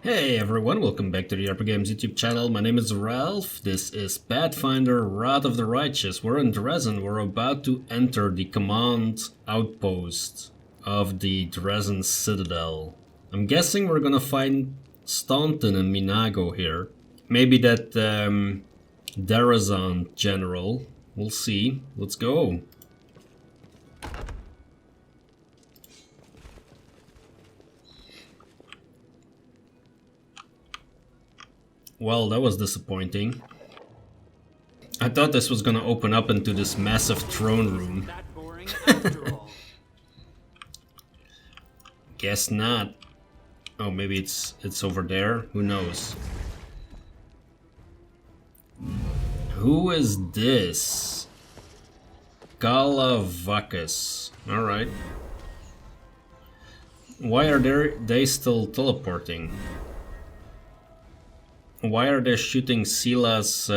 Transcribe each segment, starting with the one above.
Hey everyone, welcome back to the RPGames YouTube channel. My name is Ralph. This is Pathfinder Wrath of the Righteous. We're in Drezen. We're about to enter the command outpost of the Drezen citadel. I'm guessing we're gonna find Staunton and Minagho here. Maybe that Daeran general. We'll see. Let's go. Well, that was disappointing. I thought this was gonna open up into this massive throne room. Guess not. Oh, maybe it's over there. Who knows? Who is this? Galavakas. All right. Why are they still teleporting? Why are they shooting Sila's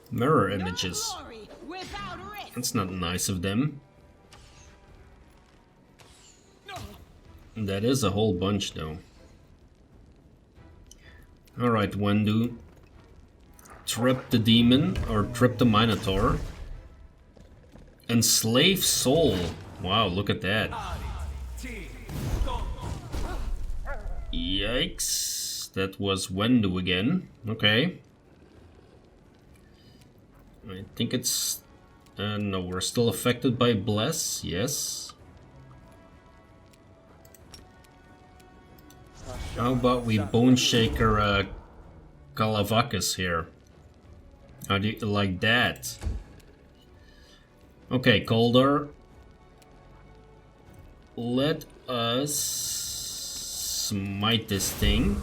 mirror images? That's not nice of them. That is a whole bunch though. Alright, Wendu. Trip the demon, or trip the minotaur. Enslave soul. Wow, look at that. Yikes, that was Wendu again. Okay. I think it's... no, we're still affected by Bless, yes. How about we Bone Shaker Galavakas here? How do you like that? Okay, Cauldar. Let us smite this thing.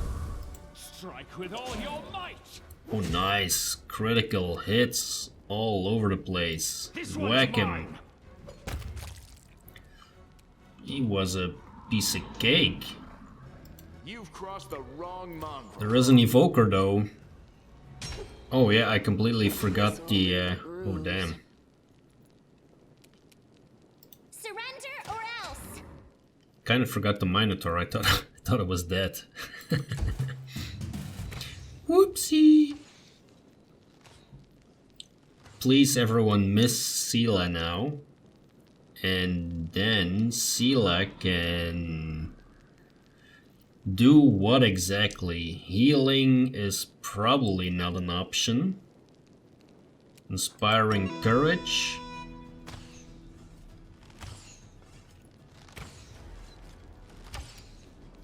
Strike with all your might. Oh, nice. Critical hits all over the place. Whack him. He was a piece of cake. You've crossed the wrong mongrel. There is an evoker though. Oh yeah, I completely forgot the oh damn. Surrender or else. Kind of forgot the Minotaur. I thought it was dead. Whoopsie. Please everyone miss Sela now. And then Sela can do what exactly? Healing is probably not an option. Inspiring courage.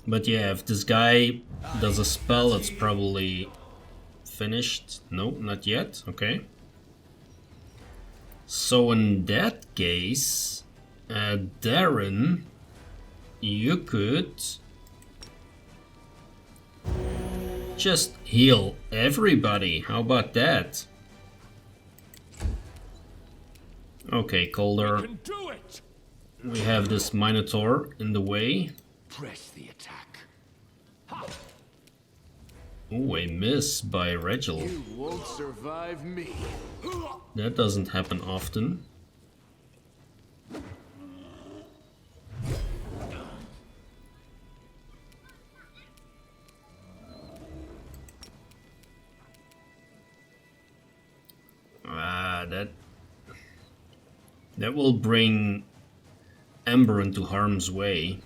But yeah, if this guy does a spell, it's probably finished. No, not yet. Okay. So in that case, Daeran, you could just heal everybody. How about that? Okay, Cauldar. We have this Minotaur in the way. Press the attack. Oh, a miss by Regil. You won't survive me. That doesn't happen often. That will bring Ember into harm's way.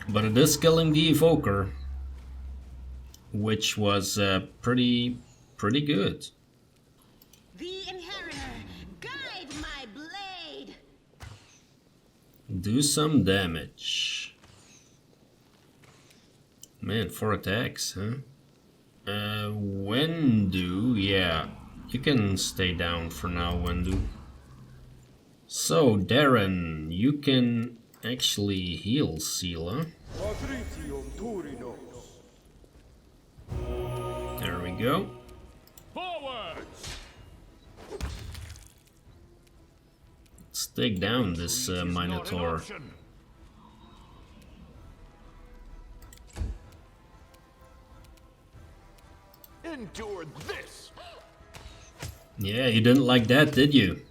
But it is killing the evoker, which was pretty good. The inheritor, guide my blade. Do some damage. Man, 4 attacks, huh? Wendu, yeah. You can stay down for now, Wendu. So, Daeran, you can actually heal Sela. There we go. Forwards. Let's take down this Minotaur. Endure this. Yeah, you didn't like that, did you?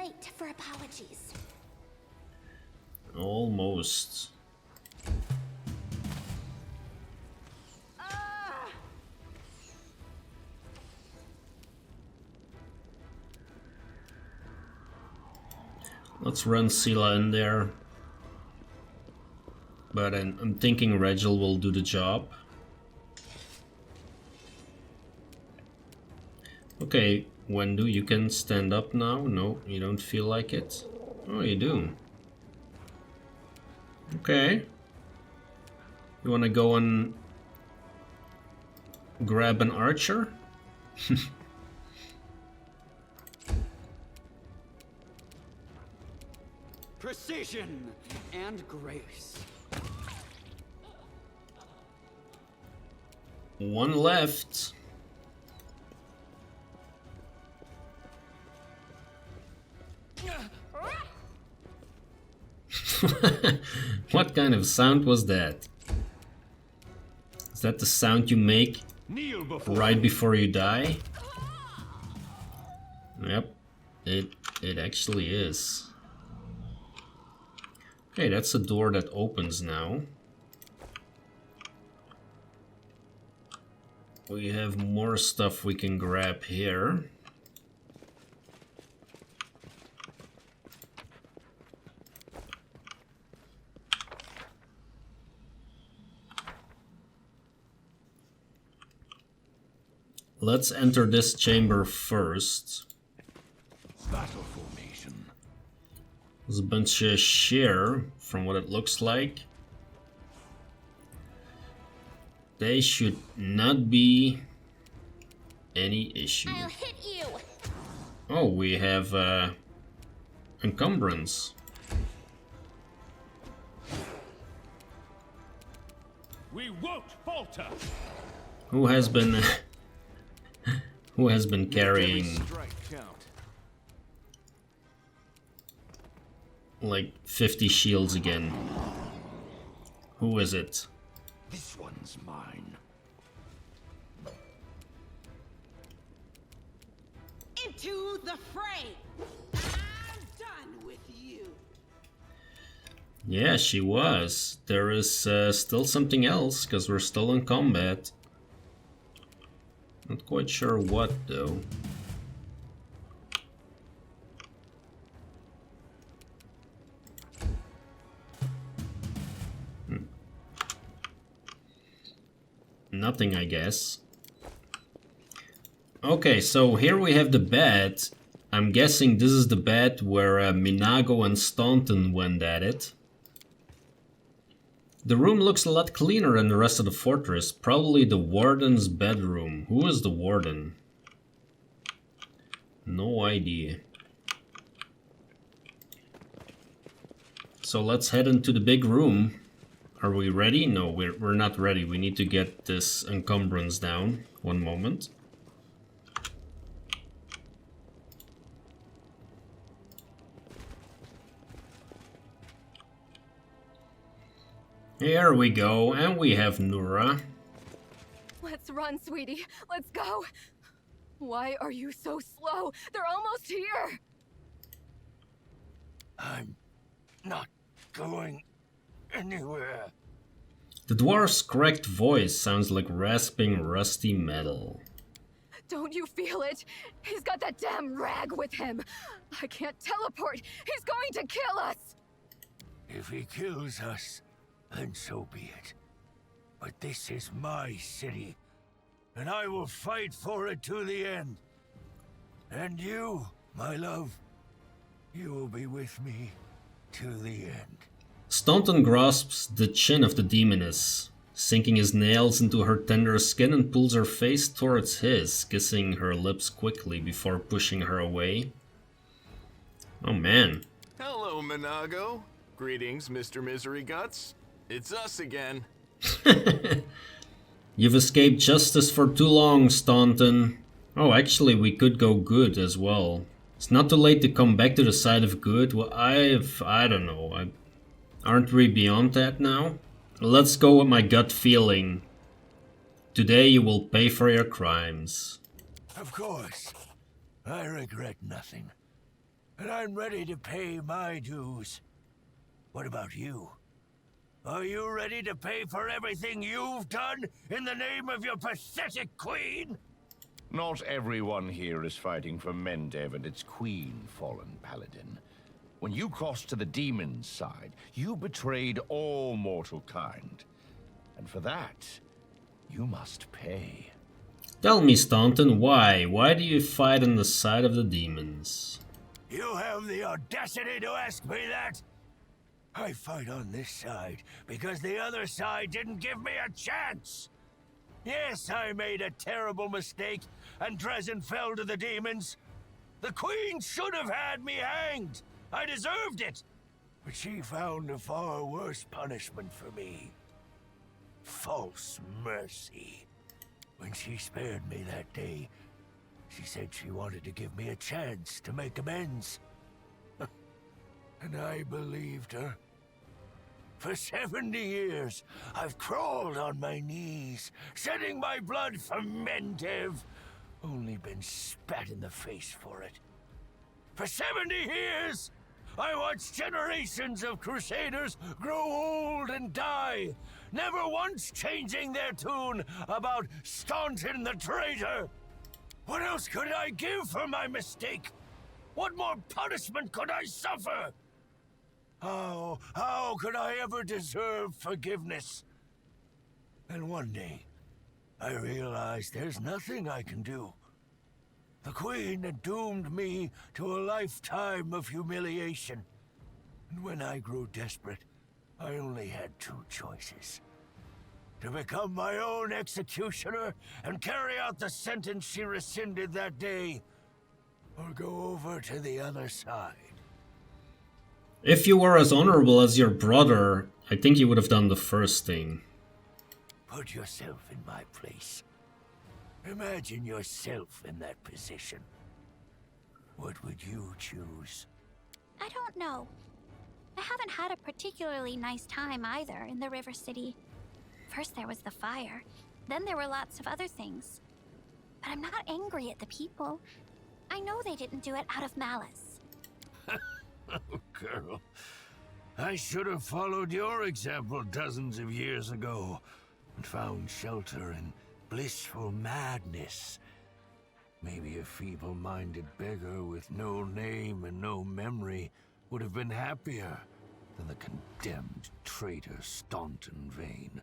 late for apologies. Almost. Let's run Scylla in there. But I'm thinking Regil will do the job. Okay, Wendu, you can stand up now. No, you don't feel like it. Oh, you do. Okay. You wanna go and grab an archer? Precision and grace. One left. What kind of sound was that? Is that the sound you make right before you die? Yep, it actually is. Okay, that's a door that opens now. We have more stuff we can grab here. Let's enter this chamber first. Battle formation. There's a bunch of sheer, from what it looks like. They should not be any issue. I'll hit you. Oh, we have encumbrance. We won't falter. Who has been who has been carrying Strike count. like 50 shields again? Who is it? This one's mine. Into the fray. I'm done with you. Yeah, she was. There is still something else, because we're still in combat. Not quite sure what, though. Nothing, I guess. Okay, so here we have the bed. I'm guessing this is the bed where Minagho and Staunton went at it. The room looks a lot cleaner than the rest of the fortress. Probably the warden's bedroom. Who is the warden? No idea. So let's head into the big room. Are we ready? No, we're not ready. We need to get this encumbrance down. One moment. Here we go, and we have Nurah. Let's run, sweetie. Let's go. Why are you so slow? They're almost here. I'm not going anywhere. The dwarf's cracked voice sounds like rasping rusty metal. Don't you feel it? He's got that damn rag with him. I can't teleport. He's going to kill us. If he kills us, then so be it. But this is my city, and I will fight for it to the end. And you, my love, you will be with me to the end. Staunton grasps the chin of the demoness, sinking his nails into her tender skin, and pulls her face towards his, kissing her lips quickly before pushing her away. Oh man. Hello, Minagho. Greetings, Mr. Misery Guts. It's us again. You've escaped justice for too long, Staunton. Oh, actually, we could go good as well. It's not too late to come back to the side of good. Well, I don't know. Aren't we beyond that now? Let's go with my gut feeling. Today you will pay for your crimes. Of course. I regret nothing. and I'm ready to pay my dues. What about you? Are you ready to pay for everything you've done in the name of your pathetic queen? Not everyone here is fighting for Mendev and its queen, fallen paladin. When you crossed to the demon's side, you betrayed all mortal kind. And for that, you must pay. Tell me, Staunton, why? Why do you fight on the side of the demons? You have the audacity to ask me that? I fight on this side because the other side didn't give me a chance. Yes, I made a terrible mistake, and Drezen fell to the demons. The queen should have had me hanged. I deserved it. But she found a far worse punishment for me. False mercy. When she spared me that day, she said she wanted to give me a chance to make amends. And I believed her. For 70 years, I've crawled on my knees, shedding my blood for Mendev. Only been spat in the face for it. For 70 years, I watched generations of crusaders grow old and die, never once changing their tune about Staunton the traitor. What else could I give for my mistake? What more punishment could I suffer? How could I ever deserve forgiveness? And one day, I realized there's nothing I can do. The Queen had doomed me to a lifetime of humiliation. And when I grew desperate, I only had two choices. To become my own executioner and carry out the sentence she rescinded that day, or go over to the other side. If you were as honorable as your brother, I think you would have done the first thing. Put yourself in my place. Imagine yourself in that position. What would you choose? I don't know. I haven't had a particularly nice time either in the River City. First there was the fire, then there were lots of other things. But I'm not angry at the people. I know they didn't do it out of malice. Oh, girl. I should have followed your example dozens of years ago and found shelter in blissful madness. Maybe a feeble-minded beggar with no name and no memory would have been happier than the condemned traitor Staunton Vane.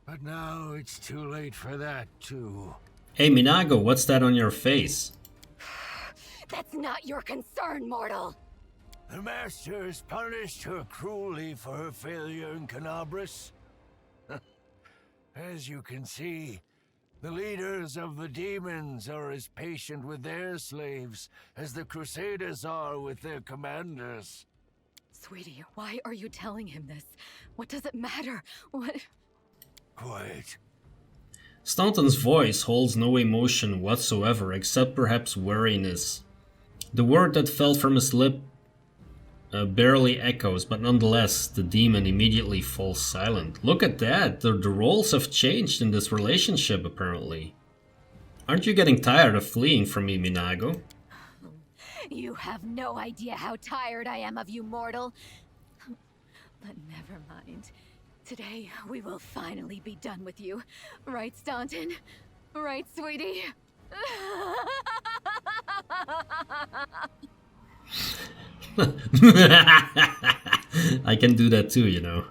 But now it's too late for that, too. Hey, Minagho, what's that on your face? That's not your concern, mortal. The Masters punished her cruelly for her failure in Canabras. As you can see, the leaders of the demons are as patient with their slaves as the Crusaders are with their commanders. Sweetie, why are you telling him this? What does it matter? What? Quiet. Staunton's voice holds no emotion whatsoever, except perhaps weariness. The word that fell from his lip barely echoes, but nonetheless, the demon immediately falls silent. Look at that! The roles have changed in this relationship, apparently. Aren't you getting tired of fleeing from me, Minagho? You have no idea how tired I am of you, mortal. But never mind. Today, we will finally be done with you. Right, Staunton? Right, sweetie? I can do that too, you know.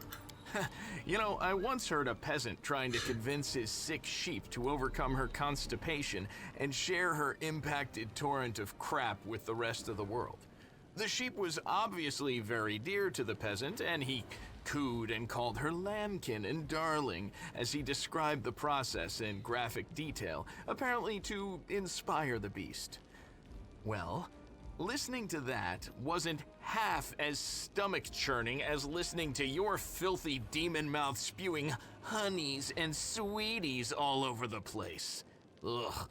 You know, I once heard a peasant trying to convince his sick sheep to overcome her constipation and share her impacted torrent of crap with the rest of the world. The sheep was obviously very dear to the peasant, and he cooed and called her lambkin and darling as he described the process in graphic detail, apparently to inspire the beast. Well, listening to that wasn't half as stomach-churning as listening to your filthy demon mouth spewing honeys and sweeties all over the place. Ugh.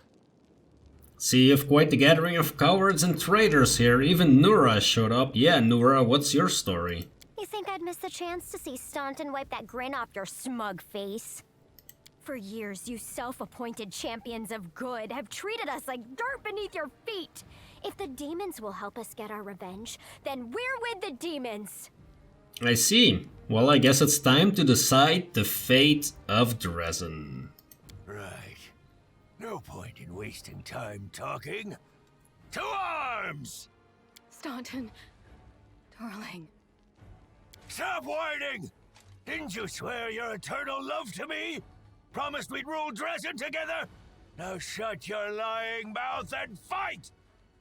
See, you have quite the gathering of cowards and traitors here. Even Nurah showed up. Yeah, Nurah, what's your story? You think I'd miss the chance to see Staunton wipe that grin off your smug face? For years, you self-appointed champions of good have treated us like dirt beneath your feet. If the demons will help us get our revenge, then we're with the demons. I see. Well, I guess it's time to decide the fate of Drezen. Right. No point in wasting time talking. To arms! Staunton, darling. Stop whining! Didn't you swear your eternal love to me? Promised we'd rule Drezen together? Now shut your lying mouth and fight!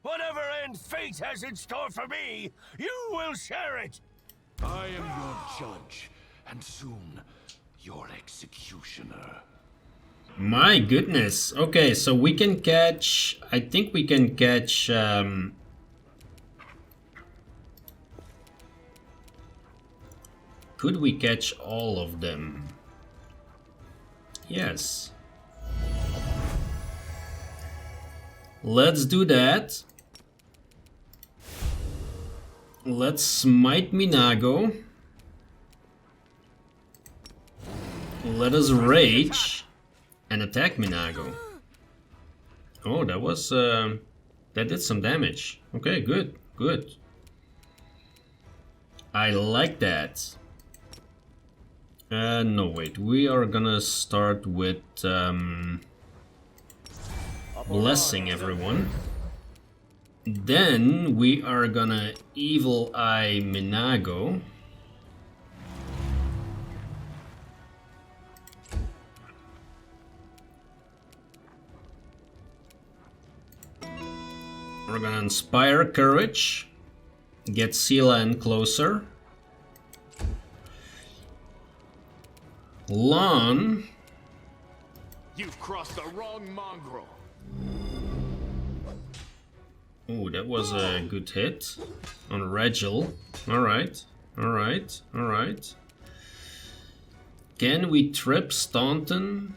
Whatever end fate has in store for me, you will share it! I am your judge, and soon, your executioner. My goodness. Okay, so we can catch... I think we can catch... Could we catch all of them? Yes. Let's do that. Let's smite Minagho. Let us rage and attack Minagho. Oh, that was that did some damage. Okay, good, good. I like that. No, wait. We are gonna start with blessing everyone. Then we are gonna evil eye Minagho. We're gonna inspire courage. Get Sealand closer. Lon. You've crossed the wrong mongrel. Oh, that was a good hit on Regil. Alright, alright, alright. Can we trip Staunton?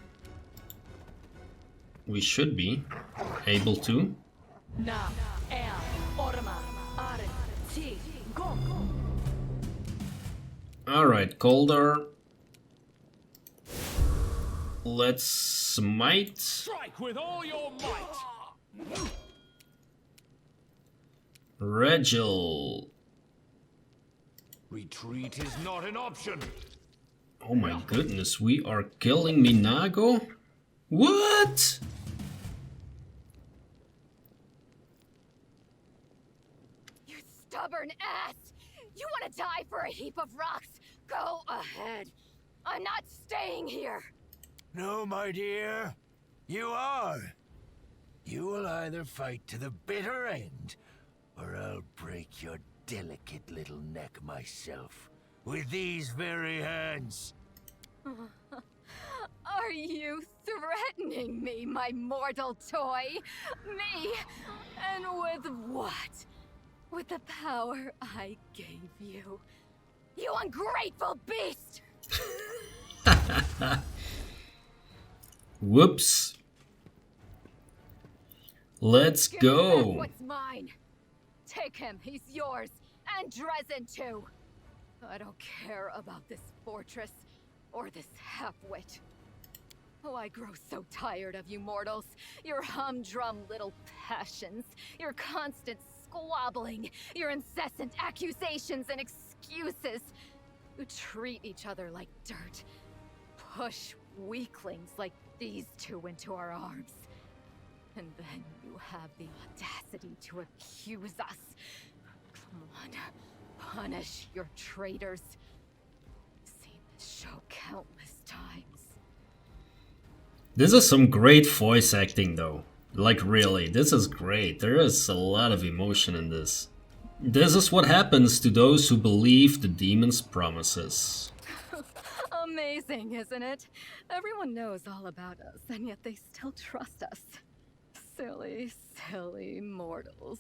We should be able to. Alright, Cauldar. Let's smite. Strike with all your might. Regil. Retreat is not an option. Oh my goodness, we are killing Minagho? What? You stubborn ass! You want to die for a heap of rocks? Go ahead. I'm not staying here. No, my dear. You are. You will either fight to the bitter end, or I'll break your delicate little neck myself with these very hands. Are you threatening me, my mortal toy? Me? And with what? With the power I gave you. You ungrateful beast! Whoops. Let's Give go. back what's mine. Take him, he's yours. And Drezen too. I don't care about this fortress or this half-wit. Oh, I grow so tired of you mortals. Your humdrum little passions. Your constant squabbling. Your incessant accusations and excuses. You treat each other like dirt. Push weaklings like these two into our arms. And then you have the audacity to accuse us. Come on, punish your traitors. I've seen this show countless times. This is some great voice acting though. Like really, this is great. There is a lot of emotion in this. This is what happens to those who believe the demon's promises. Amazing, isn't it? Everyone knows all about us, and yet they still trust us. Silly, silly mortals.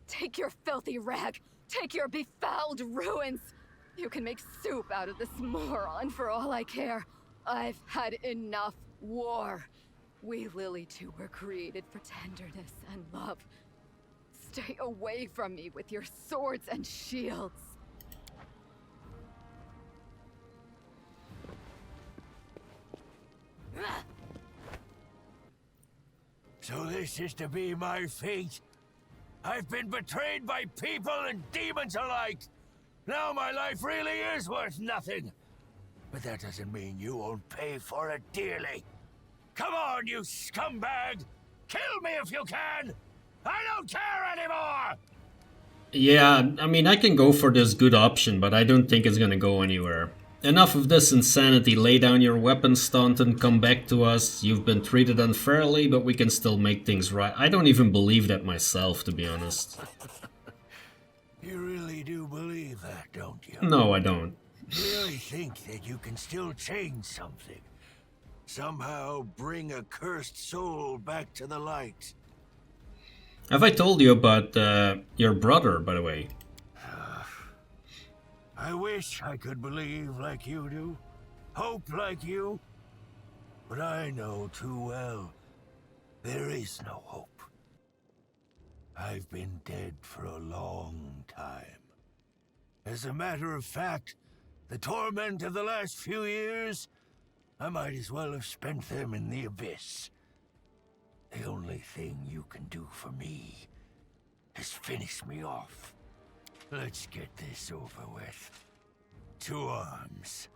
Take your filthy rag! Take your befouled ruins! You can make soup out of this moron for all I care. I've had enough war. We Lily two were created for tenderness and love. Stay away from me with your swords and shields. So this is to be my fate? I've been betrayed by people and demons alike. Now my life really is worth nothing. But that doesn't mean you won't pay for it dearly. Come on, you scumbag! Kill me if you can! I don't care anymore! Yeah, I mean, I can go for this good option, but I don't think it's gonna go anywhere. Enough of this insanity. Lay down your weapons, Staunton. Come back to us. You've been treated unfairly, but we can still make things right. I don't even believe that myself, to be honest. You really do believe that, don't you? No, I don't. You really think that you can still change something? Somehow bring a cursed soul back to the light? Have I told you about your brother, by the way? I wish I could believe like you do, hope like you, but I know too well there is no hope. I've been dead for a long time. As a matter of fact, the torment of the last few years, I might as well have spent them in the abyss. The only thing you can do for me is finish me off. Let's get this over with. To arms.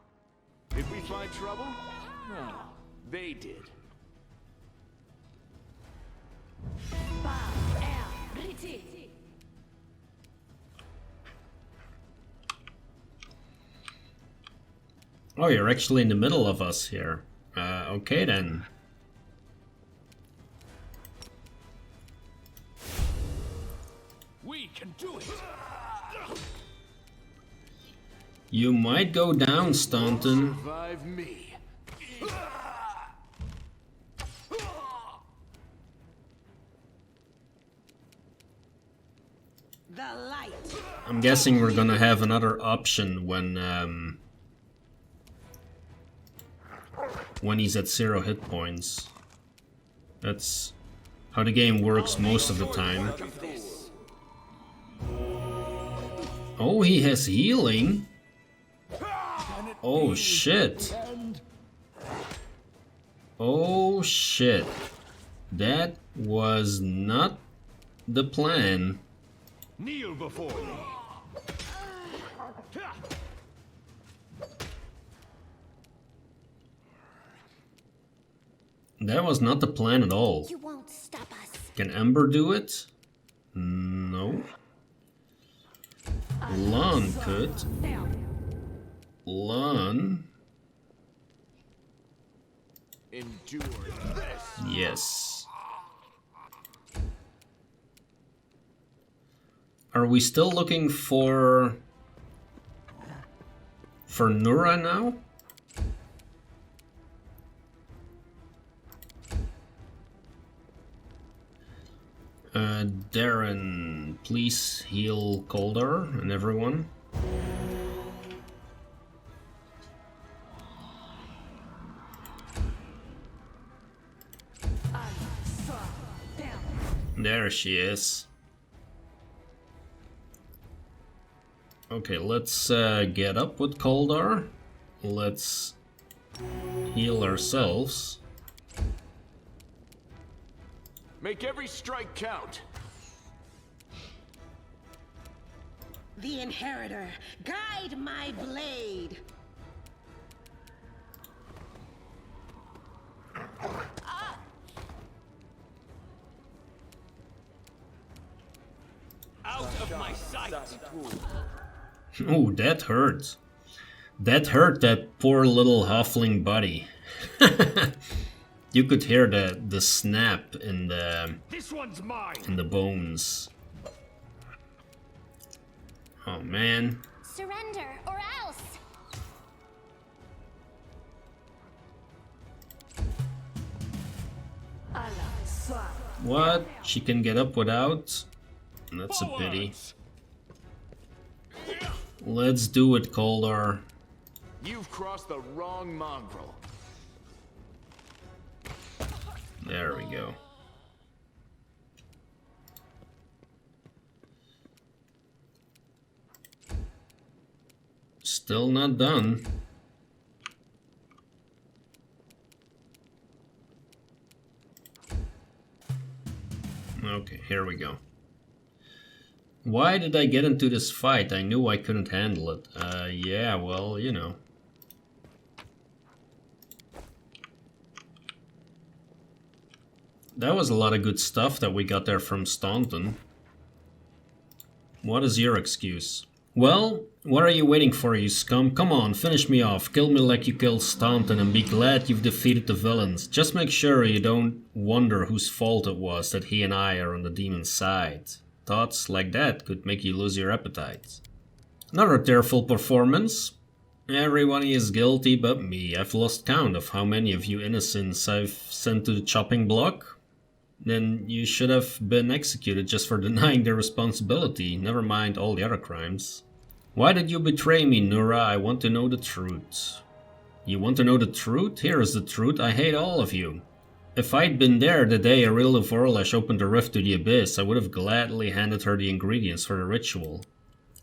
Did we find trouble? No, they did. Oh, you're actually in the middle of us here. Okay then. We can do it. You might go down, Staunton. Survive me. The light. I'm guessing we're gonna have another option when he's at 0 hit points. That's how the game works most of the time. Oh, he has healing. Oh shit. Oh shit. That was not the plan. Kneel before me. That was not the plan at all. You won't stop us. Can Ember do it? No. Lan could. Lan. Endure this. Yes. Are we still looking for Nurah now? Daeran, please heal Cauldar and everyone. There she is. Okay, let's get up with Cauldar. Let's heal ourselves. Make every strike count. The Inheritor, guide my blade. Out of my sight. Oh, that hurt. That hurt that poor little halfling buddy. You could hear the snap in This one's mine. the bones. Oh man. Surrender, or else! What? She can get up without? That's a pity. Let's do it, Cauldar. You've crossed the wrong mongrel. There we go. Still not done. Okay, here we go. Why did I get into this fight? I knew I couldn't handle it. Yeah, well, you know. That was a lot of good stuff that we got there from Staunton. What is your excuse? Well, what are you waiting for, you scum? Come on, finish me off. Kill me like you killed Staunton and be glad you've defeated the villains. Just make sure you don't wonder whose fault it was that he and I are on the demon's side. Thoughts like that could make you lose your appetite. Another tearful performance. Everyone is guilty but me. I've lost count of how many of you innocents I've sent to the chopping block. Then you should have been executed just for denying their responsibility, never mind all the other crimes. Why did you betray me, Nurah? I want to know the truth. You want to know the truth? Here is the truth. I hate all of you. If I'd been there the day Auril of Orlash opened the rift to the abyss, I would have gladly handed her the ingredients for the ritual.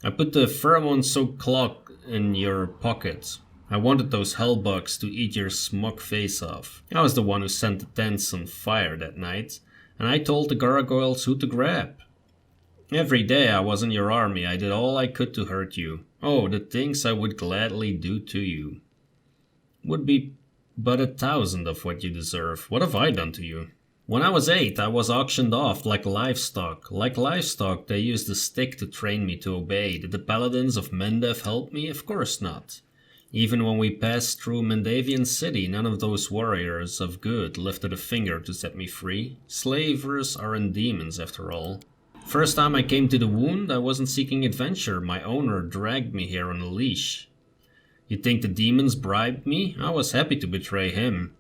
I put the pheromone soaked clock in your pocket. I wanted those hellbugs to eat your smug face off. I was the one who set the tents on fire that night, and I told the gargoyles who to grab. Every day I was in your army, I did all I could to hurt you. Oh, the things I would gladly do to you would be but 1,000 of what you deserve. What have I done to you? When I was 8, I was auctioned off like livestock. Like livestock, they used a stick to train me to obey. Did the paladins of Mendev help me? Of course not. Even when we passed through Mendavian City, none of those warriors of good lifted a finger to set me free. Slavers aren't demons, after all. First time I came to the wound, I wasn't seeking adventure. My owner dragged me here on a leash. You think the demons bribed me? I was happy to betray him.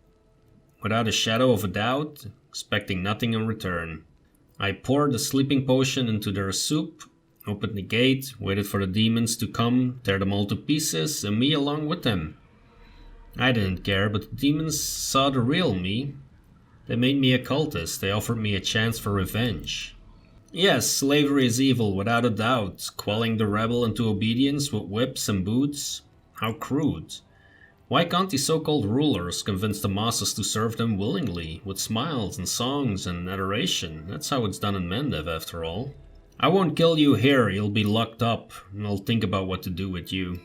Without a shadow of a doubt, expecting nothing in return. I poured the sleeping potion into their soup, opened the gate, waited for the demons to come, tear them all to pieces, and me along with them. I didn't care, but the demons saw the real me. They made me a cultist. They offered me a chance for revenge. Yes, slavery is evil, without a doubt. Quelling the rebel into obedience with whips and boots. How crude. Why can't these so-called rulers convince the masses to serve them willingly, with smiles and songs and adoration? That's how it's done in Mendev, after all. I won't kill you here, you'll be locked up, and I'll think about what to do with you.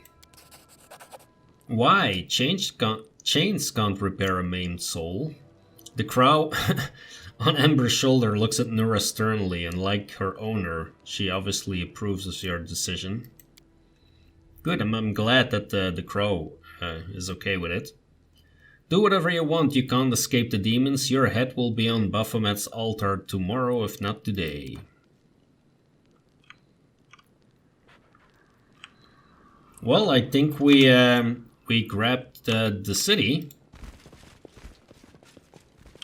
Why? Chains can't repair a maimed soul. The crow on Ember's shoulder looks at Nurah sternly, and like her owner, she obviously approves of your decision. Good, I'm glad that the crow is okay with it. Do whatever you want, you can't escape the demons. Your head will be on Baphomet's altar tomorrow, if not today. Well, I think we grabbed the city.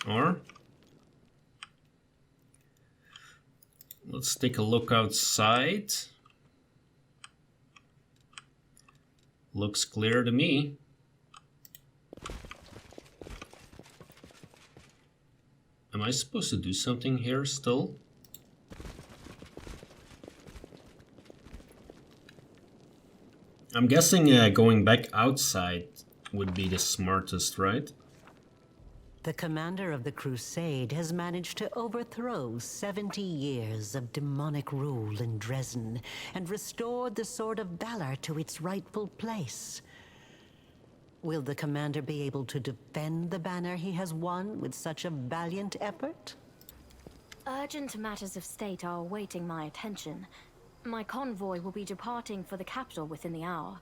Or let's take a look outside. Looks clear to me. Am I supposed to do something here still? I'm guessing going back outside would be the smartest, right? The commander of the crusade has managed to overthrow 70 years of demonic rule in Drezen and restored the Sword of Valor to its rightful place. Will the commander be able to defend the banner he has won with such a valiant effort? Urgent matters of state are awaiting my attention. My convoy will be departing for the capital within the hour.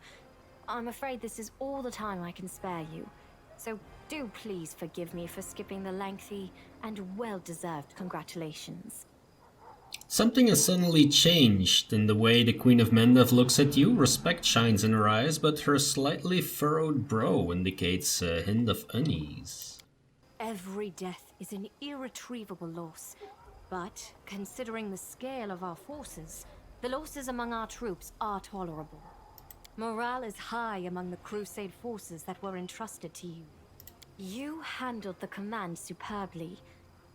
I'm afraid this is all the time I can spare you. So do please forgive me for skipping the lengthy and well-deserved congratulations. Something has suddenly changed in the way the Queen of Mendev looks at you. Respect shines in her eyes, but her slightly furrowed brow indicates a hint of unease. Every death is an irretrievable loss. But, considering the scale of our forces, the losses among our troops are tolerable. Morale is high among the Crusade forces that were entrusted to you. You handled the command superbly.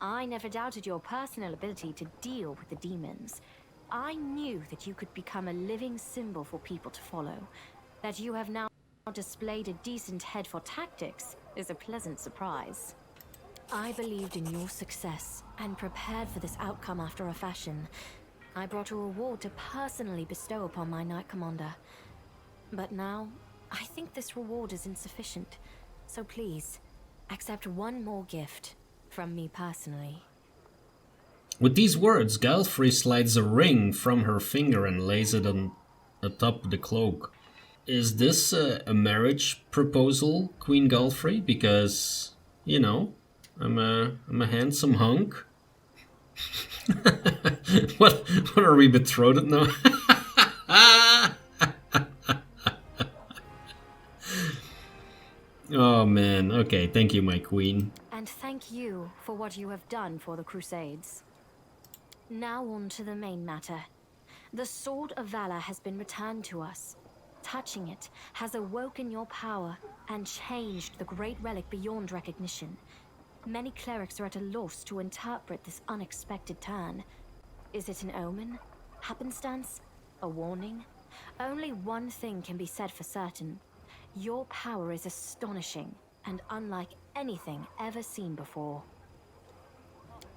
I never doubted your personal ability to deal with the demons. I knew that you could become a living symbol for people to follow. That you have now displayed a decent head for tactics is a pleasant surprise. I believed in your success and prepared for this outcome after a fashion. I brought a reward to personally bestow upon my Knight Commander. But now, I think this reward is insufficient. So please, accept one more gift from me personally. With these words, Galfrey slides a ring from her finger and lays it on atop the cloak. Is this a marriage proposal, Queen Galfrey? Because, you know, I'm a handsome hunk. What are we betrothed now? Oh man, okay, thank you, my queen. And thank you for what you have done for the Crusades. Now on to the main matter. The Sword of Valor has been returned to us. Touching it has awoken your power and changed the great relic beyond recognition. Many clerics are at a loss to interpret this unexpected turn. Is it an omen? Happenstance? A warning? Only one thing can be said for certain. Your power is astonishing and unlike anything ever seen before.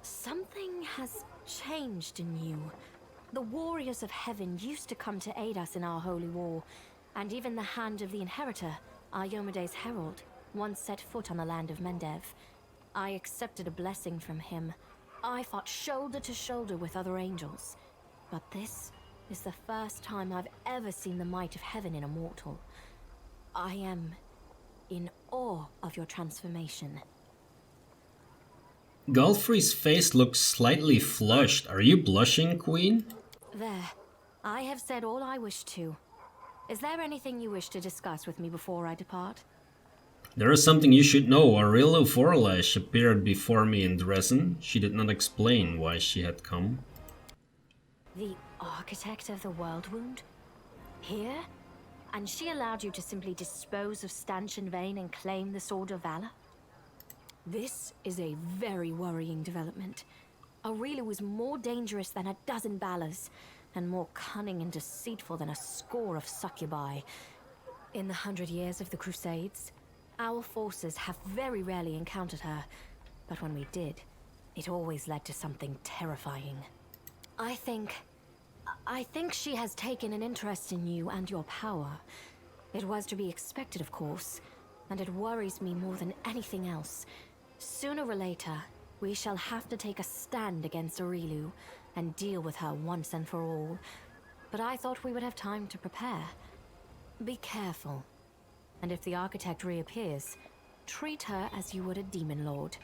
Something has changed in you. The warriors of heaven used to come to aid us in our holy war, and even the hand of the Inheritor, our Yomede's herald, once set foot on the land of Mendev. I accepted a blessing from him. I fought shoulder to shoulder with other angels. But this is the first time I've ever seen the might of heaven in a mortal. I am in awe of your transformation. Galfrey's face looks slightly flushed. Are you blushing, Queen? There. I have said all I wish to. Is there anything you wish to discuss with me before I depart? There is something you should know. Aurelio Vorlash appeared before me in Drezen. She did not explain why she had come. The architect of the World Wound? Here? And she allowed you to simply dispose of Stanch and Vane and claim the Sword of Valor? This is a very worrying development. Aurelio was more dangerous than a dozen Balors, and more cunning and deceitful than a score of succubi. In the 100 years of the Crusades, our forces have very rarely encountered her, but when we did, it always led to something terrifying. I think she has taken an interest in you and your power. It was to be expected, of course, and it worries me more than anything else. Sooner or later, we shall have to take a stand against Aurelio and deal with her once and for all. But I thought we would have time to prepare. Be careful. And if the architect reappears, treat her as you would a demon lord.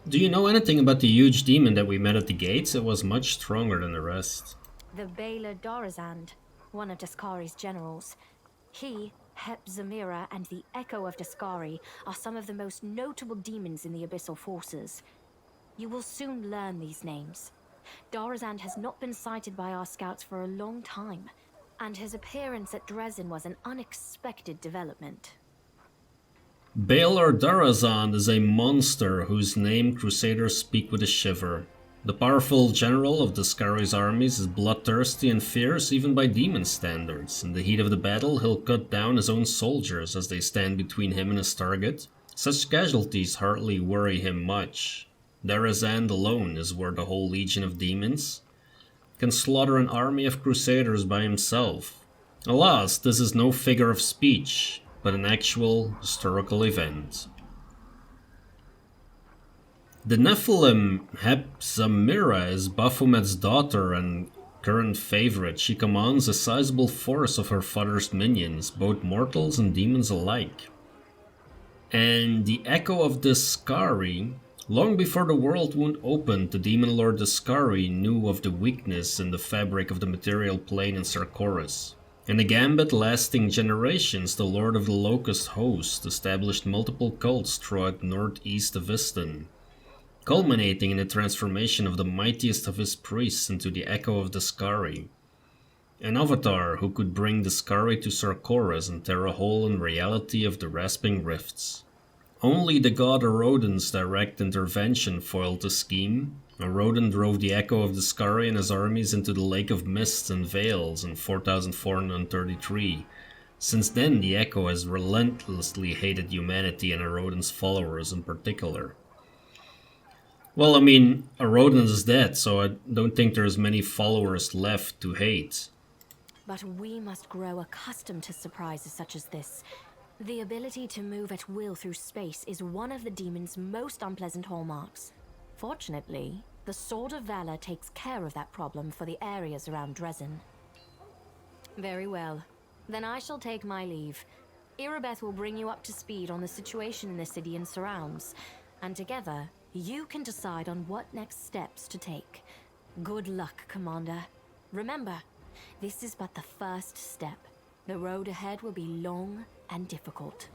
Do you know anything about the huge demon that we met at the gates? It was much stronger than the rest. The Baylor Dorazand, one of Daskari's generals. He, Hep Zamira, and the Echo of Daskari are some of the most notable demons in the Abyssal Forces. You will soon learn these names. Dorazand has not been sighted by our scouts for a long time, and his appearance at Drezen was an unexpected development. Baylor Dorazand is a monster whose name Crusaders speak with a shiver. The powerful general of Daskari's armies is bloodthirsty and fierce even by demon standards. In the heat of the battle, he'll cut down his own soldiers as they stand between him and his target. Such casualties hardly worry him much. Darazand alone is worth a whole legion of demons. Can slaughter an army of crusaders by himself. Alas, this is no figure of speech, but an actual historical event. The Nephilim Hep Zamira is Baphomet's daughter and current favorite. She commands a sizable force of her father's minions, both mortals and demons alike. And the Echo of Daskari. Long before the World Wound opened, the demon lord Daskari knew of the weakness in the fabric of the material plane in Sarkoris. In a gambit lasting generations, the Lord of the Locust Host established multiple cults throughout northeast Avistan, culminating in the transformation of the mightiest of his priests into the Echo of Daskari, an avatar who could bring Daskari to Sarkoris and tear a hole in reality of the rasping rifts. Only the god Arodan's direct intervention foiled the scheme. Arodan drove the Echo of Daskari and his armies into the Lake of Mists and Veils in 4433, Since then, the Echo has relentlessly hated humanity and Aroden's followers in particular. Well, I mean, Aroden is dead, so I don't think there's many followers left to hate. But we must grow accustomed to surprises such as this. The ability to move at will through space is one of the demon's most unpleasant hallmarks. Fortunately, the Sword of Valor takes care of that problem for the areas around Drezen. Very well. Then I shall take my leave. Irabeth will bring you up to speed on the situation in the city and surrounds, and together, you can decide on what next steps to take. Good luck, Commander. Remember, this is but the first step. The road ahead will be long and difficult.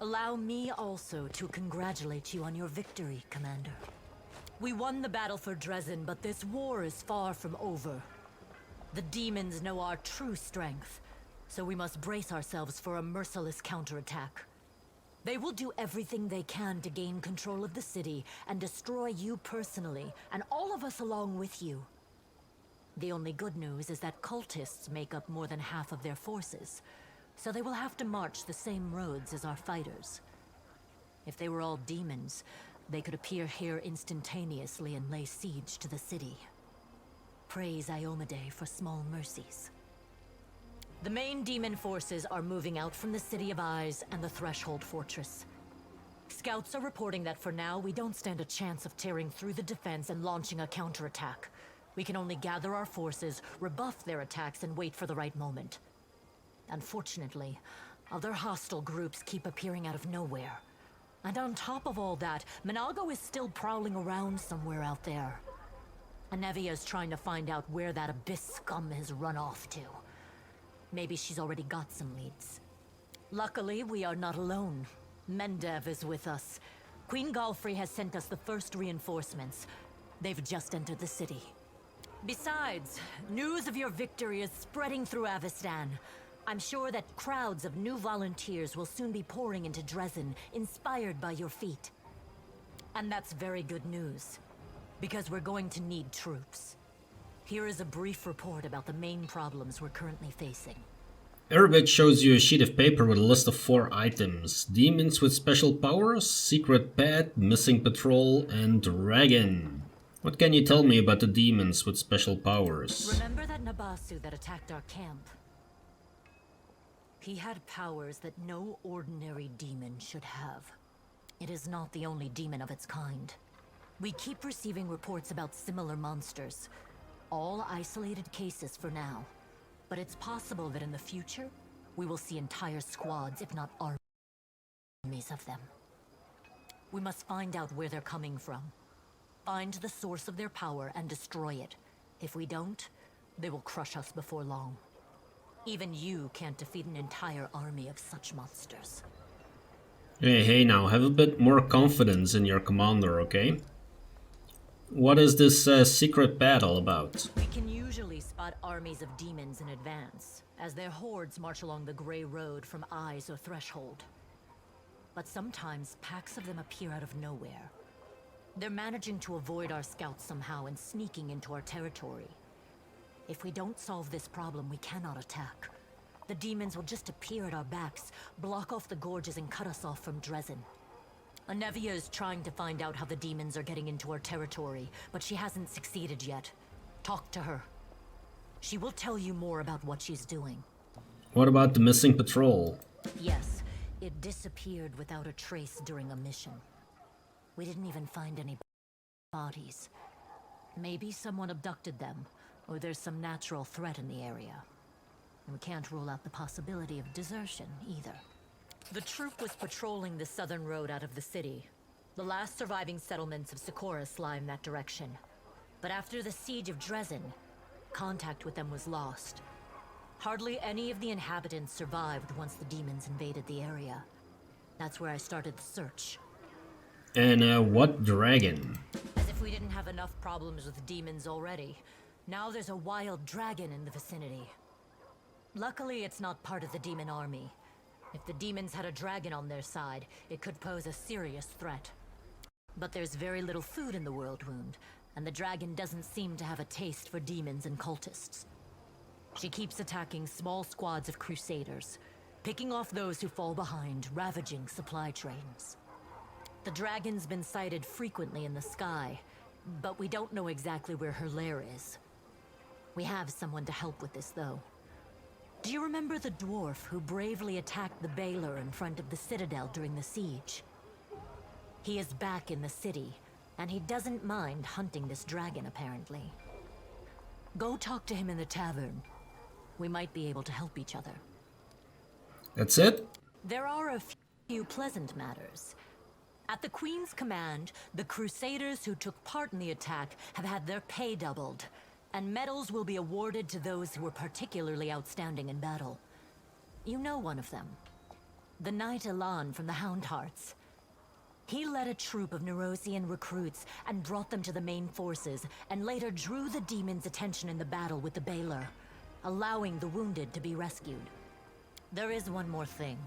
Allow me also to congratulate you on your victory, Commander. We won the battle for Drezen, but this war is far from over. The demons know our true strength, so we must brace ourselves for a merciless counterattack. They will do everything they can to gain control of the city and destroy you personally, and all of us along with you. The only good news is that cultists make up more than half of their forces, so they will have to march the same roads as our fighters. If they were all demons, they could appear here instantaneously and lay siege to the city. Praise Iomedae for small mercies. The main demon forces are moving out from the City of Eyes and the Threshold Fortress. Scouts are reporting that for now, we don't stand a chance of tearing through the defense and launching a counterattack. We can only gather our forces, rebuff their attacks, and wait for the right moment. Unfortunately, other hostile groups keep appearing out of nowhere. And on top of all that, Minagho is still prowling around somewhere out there. Anevia is trying to find out where that abyss scum has run off to. Maybe she's already got some leads. Luckily, we are not alone. Mendev is with us. Queen Galfrey has sent us the first reinforcements. They've just entered the city. Besides, news of your victory is spreading through Avestan. I'm sure that crowds of new volunteers will soon be pouring into Drezen, inspired by your feat. And that's very good news, because we're going to need troops. Here is a brief report about the main problems we're currently facing. Irabeth shows you a sheet of paper with a list of 4 items. Demons with special powers, secret pet, missing patrol, and dragon. What can you tell me about the demons with special powers? Remember that Nabasu that attacked our camp? He had powers that no ordinary demon should have. It is not the only demon of its kind. We keep receiving reports about similar monsters. All isolated cases for now. But it's possible that in the future, we will see entire squads, if not armies of them. We must find out where they're coming from. Find the source of their power and destroy it. If we don't, they will crush us before long. Even you can't defeat an entire army of such monsters. Hey now, have a bit more confidence in your commander, okay? What is this secret battle about? We can usually spot armies of demons in advance, as their hordes march along the Grey Road from Eyes or Threshold. But sometimes packs of them appear out of nowhere. They're managing to avoid our scouts somehow and sneaking into our territory. If we don't solve this problem, we cannot attack. The demons will just appear at our backs, block off the gorges and cut us off from Drezen. Anevia is trying to find out how the demons are getting into our territory, but she hasn't succeeded yet. Talk to her. She will tell you more about what she's doing. What about the missing patrol? Yes, it disappeared without a trace during a mission. We didn't even find any bodies. Maybe someone abducted them, or there's some natural threat in the area. And we can't rule out the possibility of desertion, either. The troop was patrolling the southern road out of the city. The last surviving settlements of Socorus lie in that direction. But after the siege of Drezen, contact with them was lost. Hardly any of the inhabitants survived once the demons invaded the area. That's where I started the search. And what dragon? As if we didn't have enough problems with demons already. Now there's a wild dragon in the vicinity. Luckily, it's not part of the demon army. If the demons had a dragon on their side, it could pose a serious threat. But there's very little food in the World Wound, and the dragon doesn't seem to have a taste for demons and cultists. She keeps attacking small squads of crusaders, picking off those who fall behind, ravaging supply trains. The dragon's been sighted frequently in the sky, but we don't know exactly where her lair is. We have someone to help with this, though. Do you remember the dwarf who bravely attacked the Baylor in front of the citadel during the siege? He is back in the city, and he doesn't mind hunting this dragon, apparently. Go talk to him in the tavern. We might be able to help each other. That's it? There are a few pleasant matters. At the Queen's command, the Crusaders who took part in the attack have had their pay doubled, and medals will be awarded to those who were particularly outstanding in battle. You know one of them. The Knight Elan from the Houndhearts. He led a troop of Nerosian recruits and brought them to the main forces, and later drew the demons' attention in the battle with the Baylor, allowing the wounded to be rescued. There is one more thing.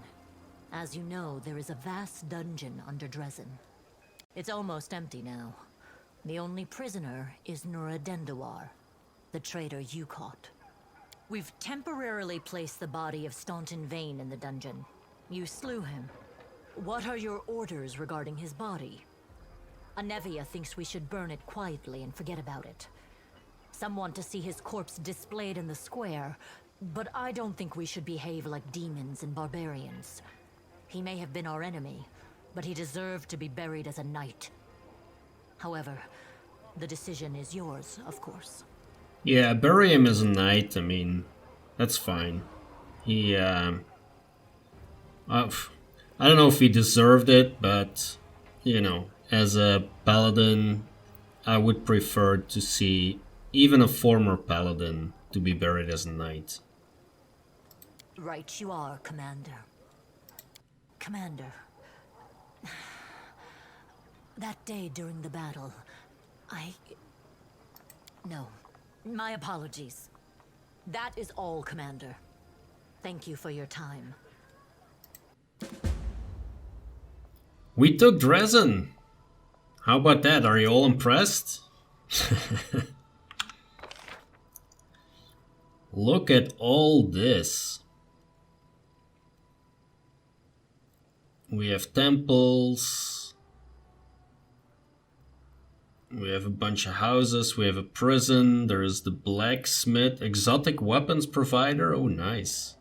As you know, there is a vast dungeon under Drezen. It's almost empty now. The only prisoner is Nurah, the traitor you caught. We've temporarily placed the body of Staunton Vane in the dungeon. You slew him. What are your orders regarding his body? Anevia thinks we should burn it quietly and forget about it. Some want to see his corpse displayed in the square, but I don't think we should behave like demons and barbarians. He may have been our enemy, but he deserved to be buried as a knight. However, the decision is yours, of course. Yeah, bury him as a knight, I mean, that's fine. He, I don't know if he deserved it, but, you know, as a paladin, I would prefer to see even a former paladin to be buried as a knight. Right you are, Commander. Commander, that day during the battle, No, my apologies. That is all, Commander. Thank you for your time. We took Drezen! How about that? Are you all impressed? Look at all this. We have temples. We have a bunch of houses. We have a prison. There is the blacksmith. Exotic weapons provider. Oh, nice.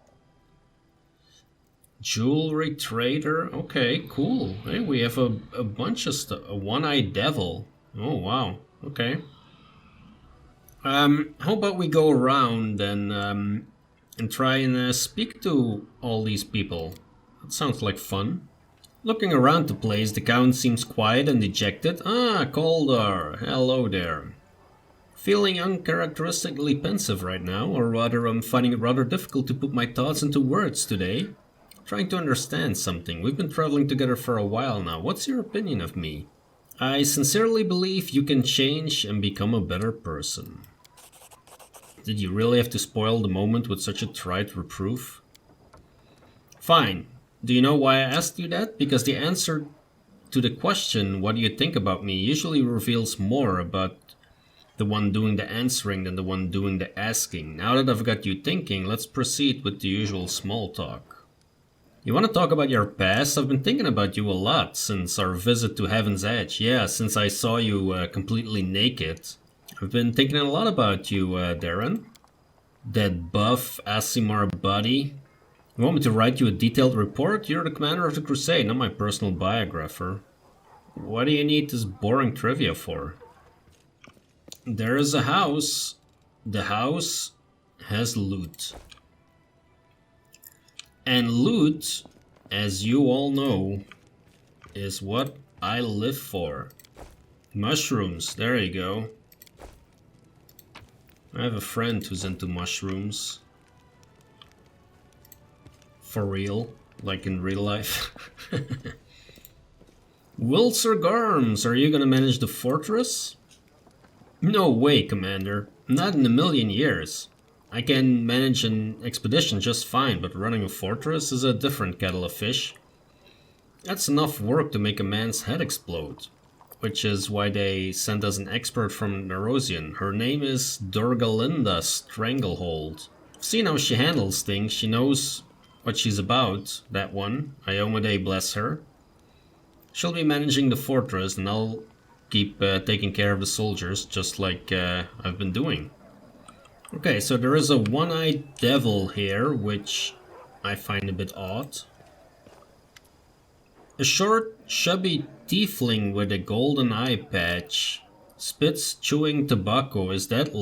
Jewelry trader. Okay, cool. Hey, we have a bunch of stuff. A one-eyed devil. Oh, wow. Okay. How about we go around and try and speak to all these people? That sounds like fun. Looking around the place, the Count seems quiet and dejected. Ah, Cauldar. Hello there. Feeling uncharacteristically pensive right now, or rather I'm finding it rather difficult to put my thoughts into words today. Trying to understand something. We've been traveling together for a while now. What's your opinion of me? I sincerely believe you can change and become a better person. Did you really have to spoil the moment with such a trite reproof? Fine. Do you know why I asked you that? Because the answer to the question, what do you think about me, usually reveals more about the one doing the answering than the one doing the asking. Now that I've got you thinking, let's proceed with the usual small talk. You want to talk about your past? I've been thinking about you a lot since our visit to Heaven's Edge. Yeah, since I saw you completely naked. I've been thinking a lot about you, Daeran. That buff Aasimar body. You want me to write you a detailed report? You're the commander of the crusade, not my personal biographer. What do you need this boring trivia for? There is a house. The house has loot. And loot, as you all know, is what I live for. Mushrooms, there you go. I have a friend who's into mushrooms. For real, like in real life. Wilcer Garms, are you gonna manage the fortress? No way, Commander. Not in a million years. I can manage an expedition just fine, but running a fortress is a different kettle of fish. That's enough work to make a man's head explode. Which is why they sent us an expert from Nerosian. Her name is Durgalinda Stranglehold. Seen how she handles things, she knows what she's about, that one. Iomade, bless her. She'll be managing the fortress and I'll keep taking care of the soldiers, just like I've been doing. Okay, so there is a one-eyed devil here, which I find a bit odd. A short, chubby tiefling with a golden eye patch. Spits chewing tobacco. Is that...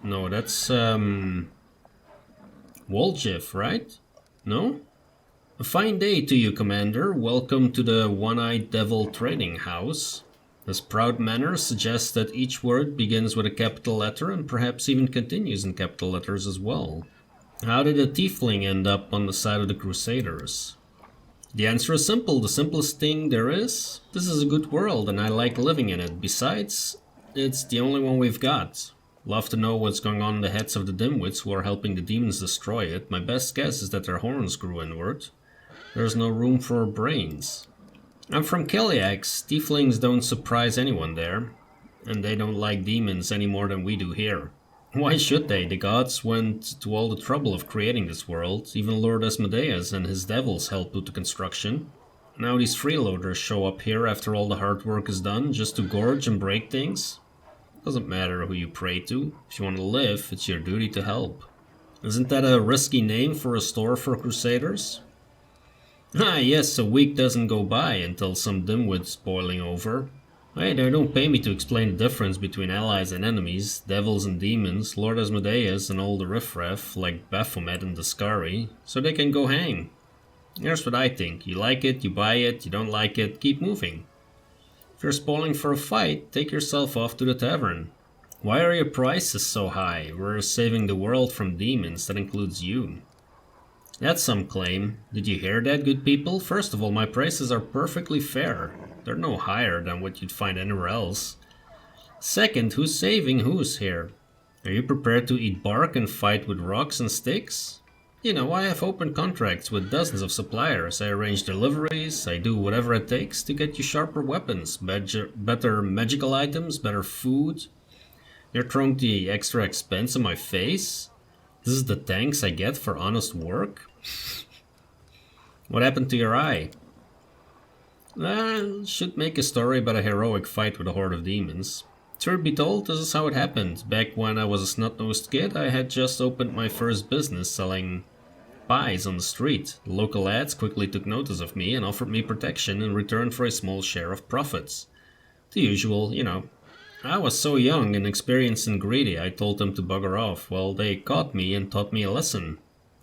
No, that's... Woljif, right? No? A fine day to you, Commander. Welcome to the One-Eyed Devil Trading House. His proud manner suggests that each word begins with a capital letter and perhaps even continues in capital letters as well. How did a tiefling end up on the side of the Crusaders? The answer is simple, the simplest thing there is. This is a good world and I like living in it. Besides, it's the only one we've got. Love to know what's going on in the heads of the dimwits who are helping the demons destroy it. My best guess is that their horns grew inward. There's no room for brains. I'm from Keliax. Tieflings don't surprise anyone there. And they don't like demons any more than we do here. Why should they? The gods went to all the trouble of creating this world. Even Lord Asmodeus and his devils helped with the construction. Now these freeloaders show up here after all the hard work is done, just to gorge and break things. Doesn't matter who you pray to. If you want to live, it's your duty to help. Isn't that a risky name for a store for crusaders? Ah yes, a week doesn't go by until some dimwit's boiling over. Hey, they don't pay me to explain the difference between allies and enemies, devils and demons, Lord Asmodeus and all the riffraff like Baphomet and Dascari, so they can go hang. Here's what I think. You like it, you buy it, you don't like it, keep moving. If you're spoiling for a fight, take yourself off to the tavern. Why are your prices so high? We're saving the world from demons, that includes you. That's some claim. Did you hear that, good people? First of all, my prices are perfectly fair. They're no higher than what you'd find anywhere else. Second, who's saving who's here? Are you prepared to eat bark and fight with rocks and sticks? You know, I have open contracts with dozens of suppliers. I arrange deliveries, I do whatever it takes to get you sharper weapons, better magical items, better food. You're throwing the extra expense on my face? This is the thanks I get for honest work? What happened to your eye? Should make a story about a heroic fight with a horde of demons. Truth be told, this is how it happened. Back when I was a snot-nosed kid, I had just opened my first business selling pies on the street. The local lads quickly took notice of me and offered me protection in return for a small share of profits. The usual, you know. I was so young, inexperienced and greedy, I told them to bugger off. Well, they caught me and taught me a lesson.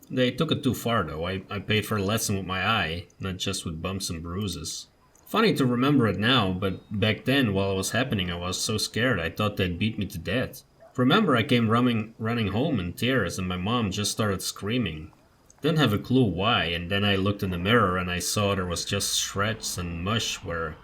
They took it too far though. I paid for a lesson with my eye, not just with bumps and bruises. Funny to remember it now, but back then, while it was happening, I was so scared I thought they'd beat me to death. Remember, I came running home in tears and my mom just started screaming. Didn't have a clue why, and then I looked in the mirror and I saw there was just shreds and mush where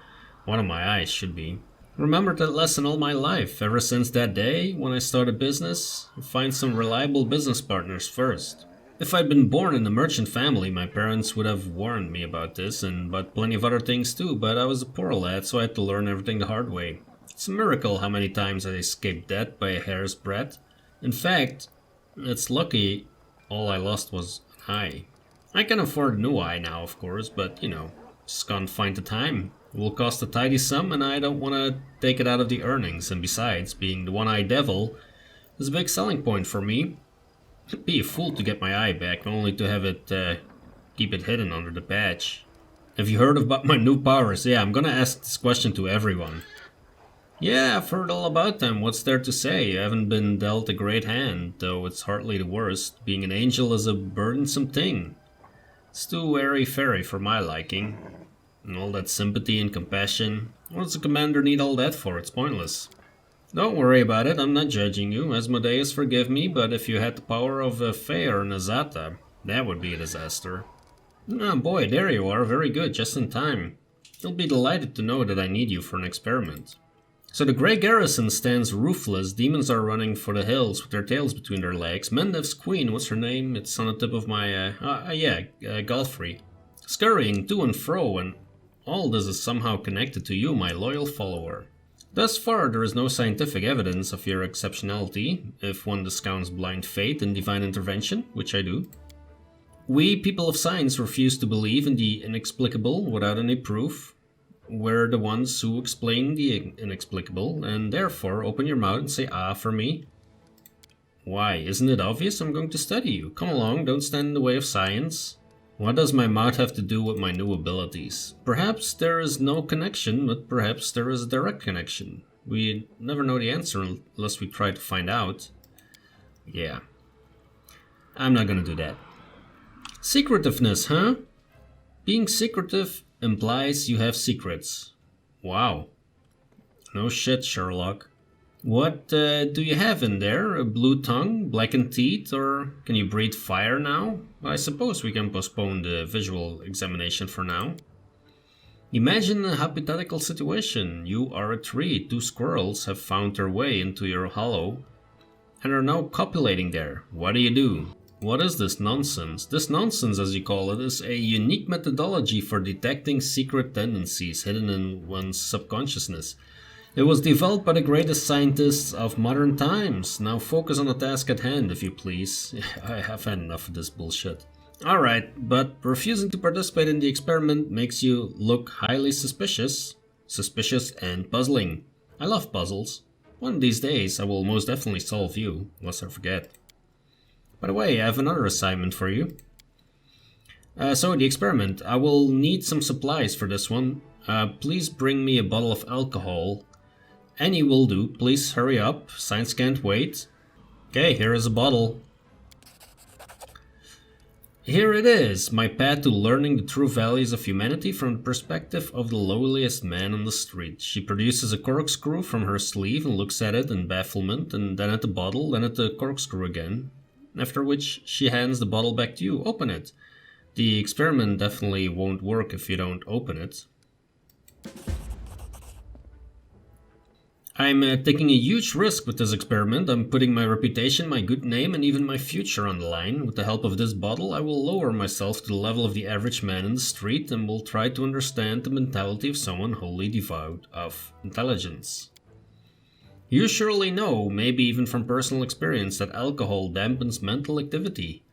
one of my eyes should be. Remembered that lesson all my life. Ever since that day, when I started business, find some reliable business partners first. If I'd been born in a merchant family, my parents would have warned me about this and about plenty of other things too, but I was a poor lad, so I had to learn everything the hard way. It's a miracle how many times I escaped death by a hair's breadth. In fact, it's lucky all I lost was an eye. I can afford a new eye now, of course, but you know, just can't find the time. It will cost a tidy sum and I don't want to take it out of the earnings, and besides, being the one-eyed devil is a big selling point for me. I'd be a fool to get my eye back, only to have it, keep it hidden under the patch. Have you heard about my new powers? Yeah, I'm gonna ask this question to everyone. Yeah, I've heard all about them. What's there to say? I haven't been dealt a great hand, though it's hardly the worst. Being an angel is a burdensome thing. It's too airy-fairy for my liking. And all that sympathy and compassion. What does the commander need all that for? It's pointless. Don't worry about it, I'm not judging you. Asmodeus, forgive me, but if you had the power of a Fae or Nazata, that would be a disaster. Ah, boy, there you are. Very good, just in time. You'll be delighted to know that I need you for an experiment. So the Grey Garrison stands roofless. Demons are running for the hills with their tails between their legs. Mendev's queen, what's her name? It's on the tip of my, Galfrey. Scurrying to and fro, and all this is somehow connected to you, my loyal follower. Thus far, there is no scientific evidence of your exceptionality, if one discounts blind faith and divine intervention, which I do. We, people of science, refuse to believe in the inexplicable without any proof. We're the ones who explain the inexplicable, and therefore open your mouth and say ah for me. Why, isn't it obvious I'm going to study you? Come along, don't stand in the way of science. What does my mouth have to do with my new abilities? Perhaps there is no connection, but perhaps there is a direct connection. We never know the answer unless we try to find out. Yeah. I'm not gonna do that. Secretiveness, huh? Being secretive implies you have secrets. Wow. No shit, Sherlock. What do you have in there? A blue tongue, blackened teeth, or can you breathe fire now? I suppose we can postpone the visual examination for now. Imagine a hypothetical situation. You are a tree, 2 squirrels have found their way into your hollow and are now copulating there. What do? What is this nonsense? This nonsense, as you call it, is a unique methodology for detecting secret tendencies hidden in one's subconsciousness. It was developed by the greatest scientists of modern times. Now focus on the task at hand, if you please. I have had enough of this bullshit. Alright, but refusing to participate in the experiment makes you look highly suspicious. Suspicious and puzzling. I love puzzles. One of these days I will most definitely solve you, lest I forget. By the way, I have another assignment for you. So the experiment. I will need some supplies for this one. Please bring me a bottle of alcohol. Any will do. Please hurry up. Science can't wait. Okay, here is a bottle. Here it is, my path to learning the true values of humanity from the perspective of the lowliest man on the street. She produces a corkscrew from her sleeve and looks at it in bafflement, and then at the bottle, then at the corkscrew again. After which she hands the bottle back to you. Open it. The experiment definitely won't work if you don't open it. I'm taking a huge risk with this experiment. I'm putting my reputation, my good name, and even my future on the line. With the help of this bottle, I will lower myself to the level of the average man in the street and will try to understand the mentality of someone wholly devoid of intelligence. You surely know, maybe even from personal experience, that alcohol dampens mental activity.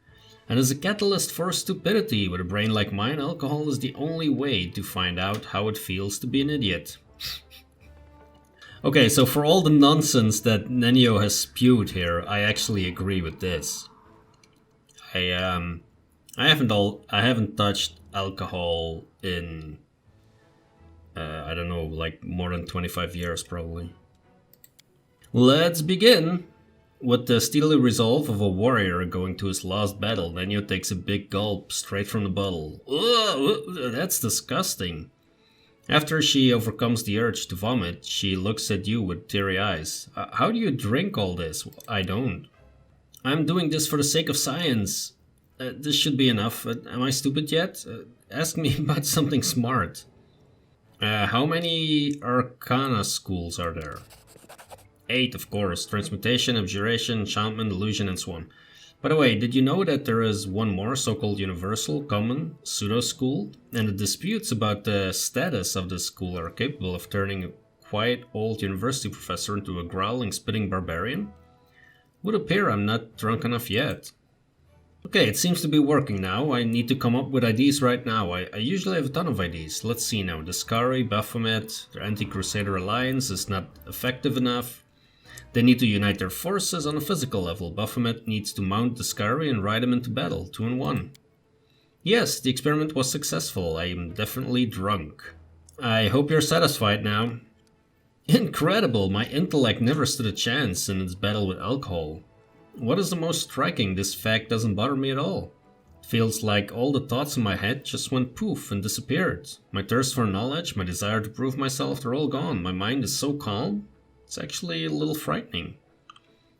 And as a catalyst for stupidity, with a brain like mine, alcohol is the only way to find out how it feels to be an idiot. Okay, so for all the nonsense that Nenio has spewed here, I actually agree with this. I haven't touched alcohol in I don't know, like more than 25 years probably. Let's begin. With the steely resolve of a warrior going to his last battle, Nenio takes a big gulp straight from the bottle. Ugh, that's disgusting. After she overcomes the urge to vomit, she looks at you with teary eyes. How do you drink all this? I don't. I'm doing this for the sake of science. This should be enough. Am I stupid yet? Ask me about something smart. How many arcana schools are there? 8, of course. Transmutation, abjuration, enchantment, illusion, and so on. By the way, did you know that there is one more so-called universal, common, pseudo-school? And the disputes about the status of this school are capable of turning a quiet old university professor into a growling, spitting barbarian? Would appear I'm not drunk enough yet. Okay, it seems to be working now. I need to come up with IDs right now. I usually have a ton of IDs. Let's see now. The Skari, Baphomet, their anti-Crusader alliance is not effective enough. They need to unite their forces on a physical level. Baphomet needs to mount the Skari and ride them into battle, 2 in 1. Yes, the experiment was successful. I am definitely drunk. I hope you're satisfied now. Incredible! My intellect never stood a chance in its battle with alcohol. What is the most striking? This fact doesn't bother me at all. It feels like all the thoughts in my head just went poof and disappeared. My thirst for knowledge, my desire to prove myself, they're all gone. My mind is so calm. It's actually a little frightening.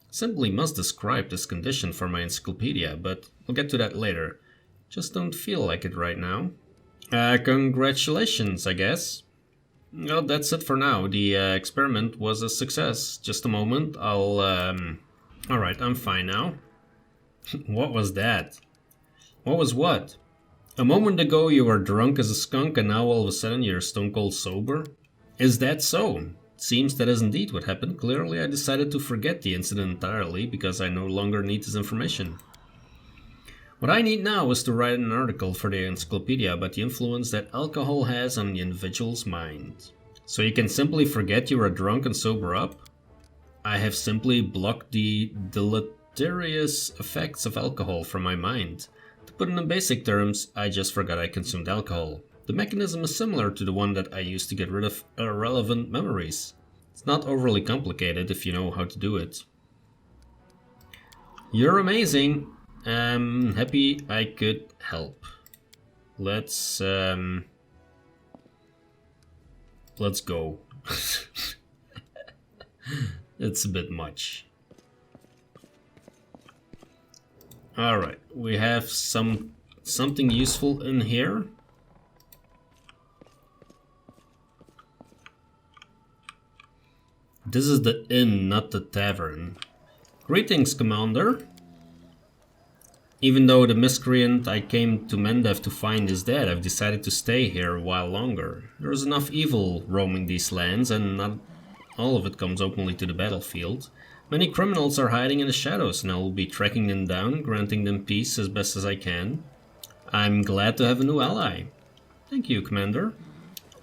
Simply must describe this condition for my encyclopedia, but we'll get to that later. Just don't feel like it right now. Congratulations, I guess. Well, that's it for now. The experiment was a success. Just a moment, Alright, I'm fine now. What was that? What was what? A moment ago you were drunk as a skunk and now all of a sudden you're stone cold sober? Is that so? seems that is indeed what happened. Clearly, I decided to forget the incident entirely because I no longer need this information. What I need now is to write an article for the encyclopedia about the influence that alcohol has on the individual's mind. So you can simply forget you are drunk and sober up? I have simply blocked the deleterious effects of alcohol from my mind. To put it in basic terms, I just forgot I consumed alcohol. The mechanism is similar to the one that I used to get rid of irrelevant memories. It's not overly complicated if you know how to do it. You're amazing. Happy I could help. Let's go. It's a bit much. Alright, we have something useful in here. This is the inn, not the tavern. Greetings, Commander. Even though the miscreant I came to Mendev to find is dead, I've decided to stay here a while longer. There's enough evil roaming these lands, and not all of it comes openly to the battlefield. Many criminals are hiding in the shadows, and I will be tracking them down, granting them peace as best as I can. I'm glad to have a new ally. Thank you, Commander.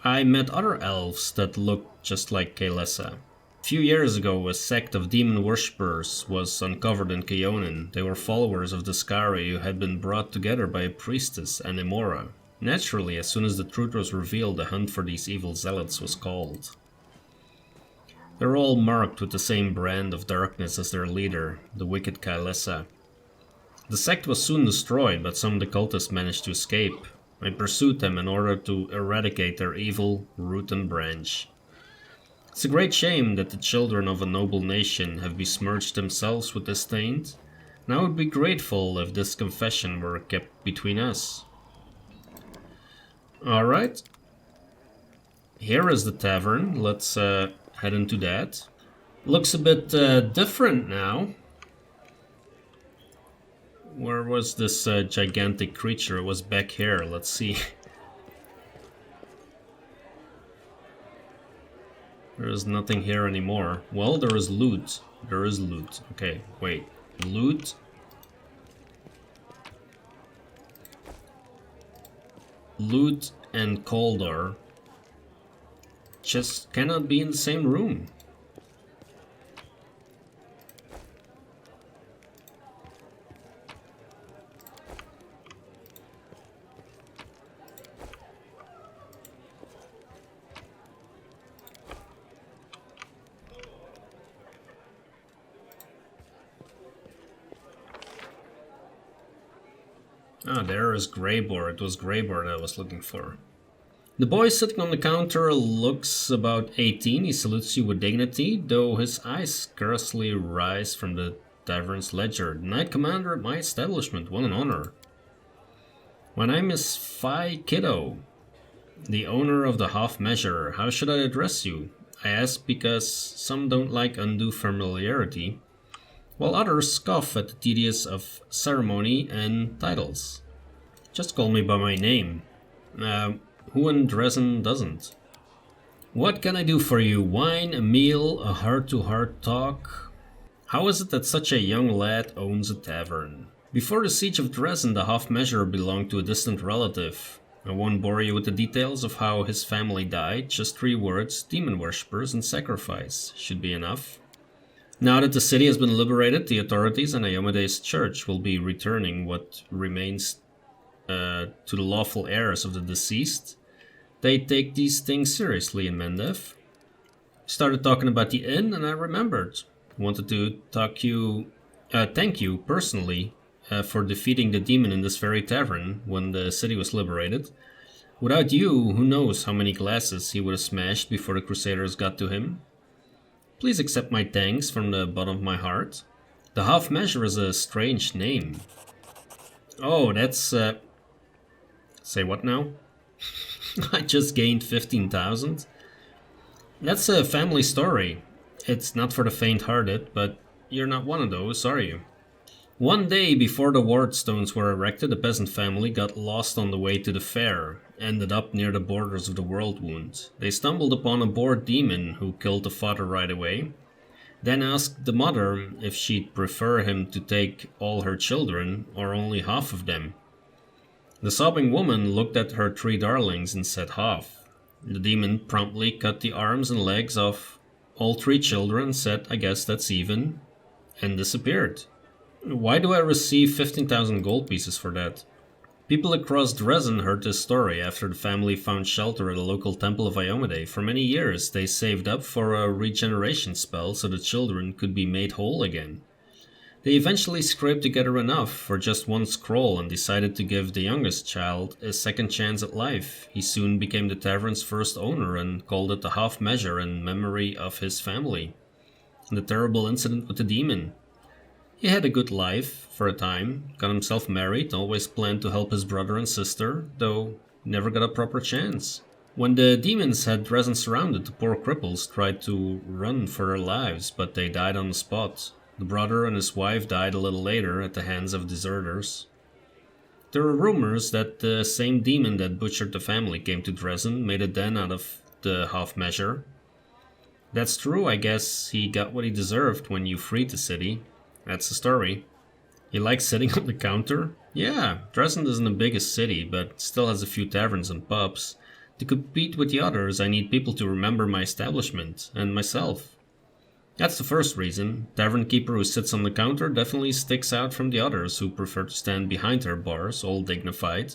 I met other elves that looked just like Kaelessa. A few years ago, a sect of demon worshippers was uncovered in Keonin. They were followers of the Skari who had been brought together by a priestess, Anemora. Naturally, as soon as the truth was revealed, the hunt for these evil zealots was called. They're all marked with the same brand of darkness as their leader, the wicked Kaelessa. The sect was soon destroyed, but some of the cultists managed to escape. I pursued them in order to eradicate their evil root and branch. It's a great shame that the children of a noble nation have besmirched themselves with this taint, and I would be grateful if this confession were kept between us. Alright. Here is the tavern. Let's head into that. Looks a bit different now. Where was this gigantic creature? It was back here. Let's see. There is nothing here anymore. Well, there is loot. There is loot. Okay, wait. Loot. Loot and Cauldar just cannot be in the same room. Ah, there is Greybor. It was Greybor that I was looking for. The boy sitting on the counter looks about 18. He salutes you with dignity, though his eyes scarcely rise from the tavern's ledger. The Knight Commander at my establishment, what an honor. My name is Phi Kiddo, the owner of the Half Measure. How should I address you? I ask because some don't like undue familiarity, while others scoff at the tedious of ceremony and titles. Just call me by my name. Who in Drezen doesn't? What can I do for you? Wine, a meal, a heart-to-heart talk? How is it that such a young lad owns a tavern? Before the siege of Drezen, the Half Measure belonged to a distant relative. I won't bore you with the details of how his family died. Just 3 words: demon worshippers and sacrifice should be enough. Now that the city has been liberated, the authorities and Iomede's church will be returning what remains to the lawful heirs of the deceased. They take these things seriously in Mendev. Started talking about the inn, and I remembered. Wanted to thank you personally for defeating the demon in this very tavern when the city was liberated. Without you, who knows how many glasses he would have smashed before the Crusaders got to him. Please accept my thanks from the bottom of my heart. The Half Measure is a strange name. Oh, that's... Say what now? I just gained 15,000. That's a family story. It's not for the faint-hearted, but you're not one of those, are you? One day before the ward stones were erected, a peasant family got lost on the way to the fair, ended up near the borders of the Worldwound. They stumbled upon a bored demon who killed the father right away, then asked the mother if she'd prefer him to take all her children or only half of them. The sobbing woman looked at her 3 darlings and said half. The demon promptly cut the arms and legs off all 3 children, said, "I guess that's even," and disappeared. Why do I receive 15,000 gold pieces for that? People across Drezen heard this story after the family found shelter at a local temple of Iomade. For many years, they saved up for a regeneration spell so the children could be made whole again. They eventually scraped together enough for just 1 scroll and decided to give the youngest child a second chance at life. He soon became the tavern's first owner and called it the half measure in memory of his family and the terrible incident with the demon. He had a good life for a time, got himself married, always planned to help his brother and sister, though never got a proper chance. When the demons had Drezen surrounded, the poor cripples tried to run for their lives, but they died on the spot. The brother and his wife died a little later at the hands of deserters. There are rumors that the same demon that butchered the family came to Drezen, made a den out of the half measure. That's true, I guess he got what he deserved when you freed the city. That's the story. You like sitting on the counter? Yeah, Drezen isn't the biggest city, but still has a few taverns and pubs. To compete with the others, I need people to remember my establishment, and myself. That's the first reason. Tavern keeper who sits on the counter definitely sticks out from the others who prefer to stand behind their bars, all dignified.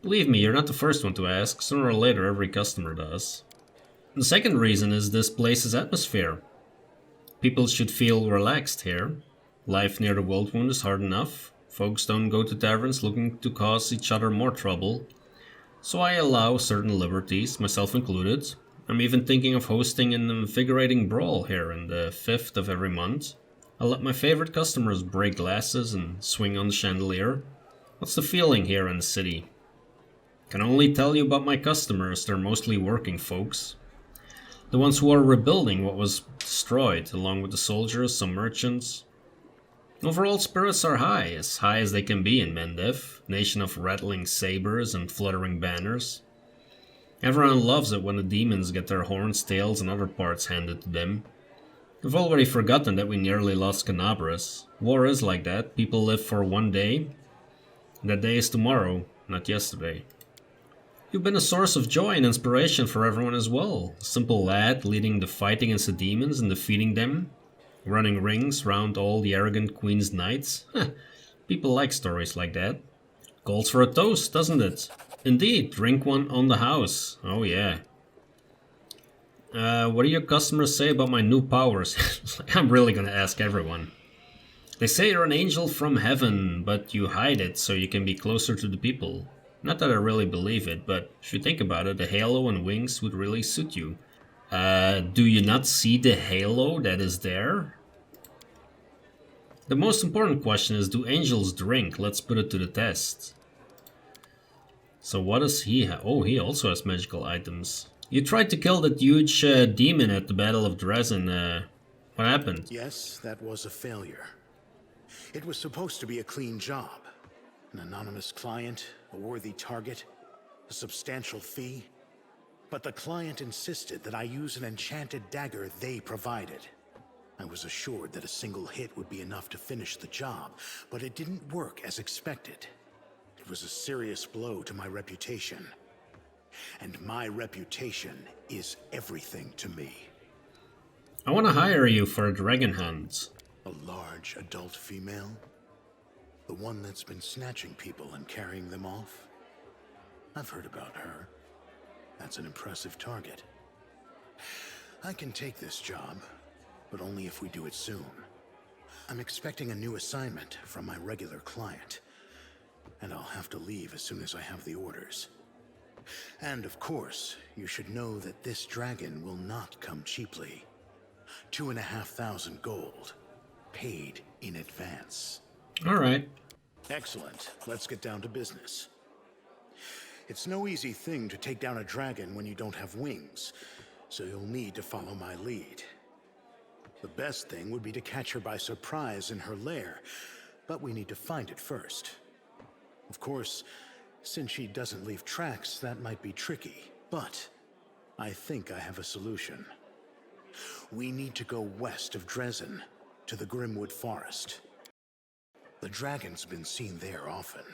Believe me, you're not the first one to ask. Sooner or later, every customer does. The second reason is this place's atmosphere. People should feel relaxed here. Life near the Worldwound is hard enough. Folks don't go to taverns looking to cause each other more trouble. So I allow certain liberties, myself included. I'm even thinking of hosting an invigorating brawl here on the 5th of every month. I'll let my favorite customers break glasses and swing on the chandelier. What's the feeling here in the city? Can only tell you about my customers, they're mostly working folks. The ones who are rebuilding what was destroyed, along with the soldiers, some merchants. Overall spirits are high as they can be in Mendev, nation of rattling sabers and fluttering banners. Everyone loves it when the demons get their horns, tails and other parts handed to them. We've already forgotten that we nearly lost Canabras. War is like that, people live for one day. That day is tomorrow, not yesterday. You've been a source of joy and inspiration for everyone as well. A simple lad leading the fight against the demons and defeating them. Running rings round all the arrogant queen's knights. People like stories like that. Calls for a toast, doesn't it? Indeed, drink one on the house. Oh yeah. What do your customers say about my new powers? I'm really gonna ask everyone. They say you're an angel from heaven, but you hide it so you can be closer to the people. Not that I really believe it, but if you think about it, a halo and wings would really suit you. Do you not see the halo that is there? The most important question is, do angels drink? Let's put it to the test. So what does he have? Oh, he also has magical items. You tried to kill that huge demon at the Battle of Drezen. What happened? Yes, that was a failure. It was supposed to be a clean job. An anonymous client, a worthy target, a substantial fee. But the client insisted that I use an enchanted dagger they provided. I was assured that a single hit would be enough to finish the job, but it didn't work as expected. It was a serious blow to my reputation. And my reputation is everything to me. I want to hire you for a dragon hunt. A large adult female? The one that's been snatching people and carrying them off? I've heard about her. That's an impressive target. I can take this job, but only if we do it soon. I'm expecting a new assignment from my regular client, and I'll have to leave as soon as I have the orders. And of course, you should know that this dragon will not come cheaply. 2,500 gold, paid in advance. All right. Excellent. Let's get down to business. It's no easy thing to take down a dragon when you don't have wings, so you'll need to follow my lead. The best thing would be to catch her by surprise in her lair, but we need to find it first. Of course, since she doesn't leave tracks, that might be tricky, but I think I have a solution. We need to go west of Drezen, to the Grimwood Forest. The dragon's been seen there often.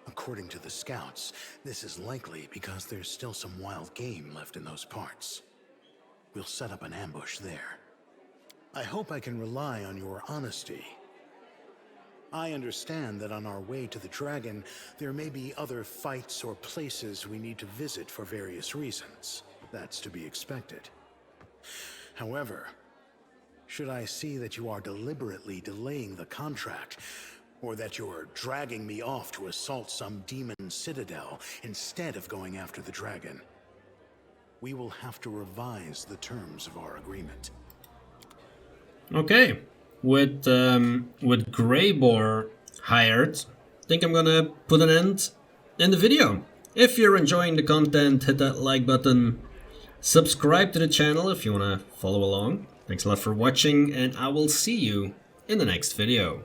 According to the scouts, this is likely because there's still some wild game left in those parts. We'll set up an ambush there. I hope I can rely on your honesty. I understand that on our way to the dragon, there may be other fights or places we need to visit for various reasons. That's to be expected. However, should I see that you are deliberately delaying the contract, or that you're dragging me off to assault some demon citadel instead of going after the dragon, we will have to revise the terms of our agreement. Okay, with Greybor hired, I think I'm gonna put an end in the video. If you're enjoying the content, hit that like button, subscribe to the channel if you wanna follow along. Thanks a lot for watching, and I will see you in the next video.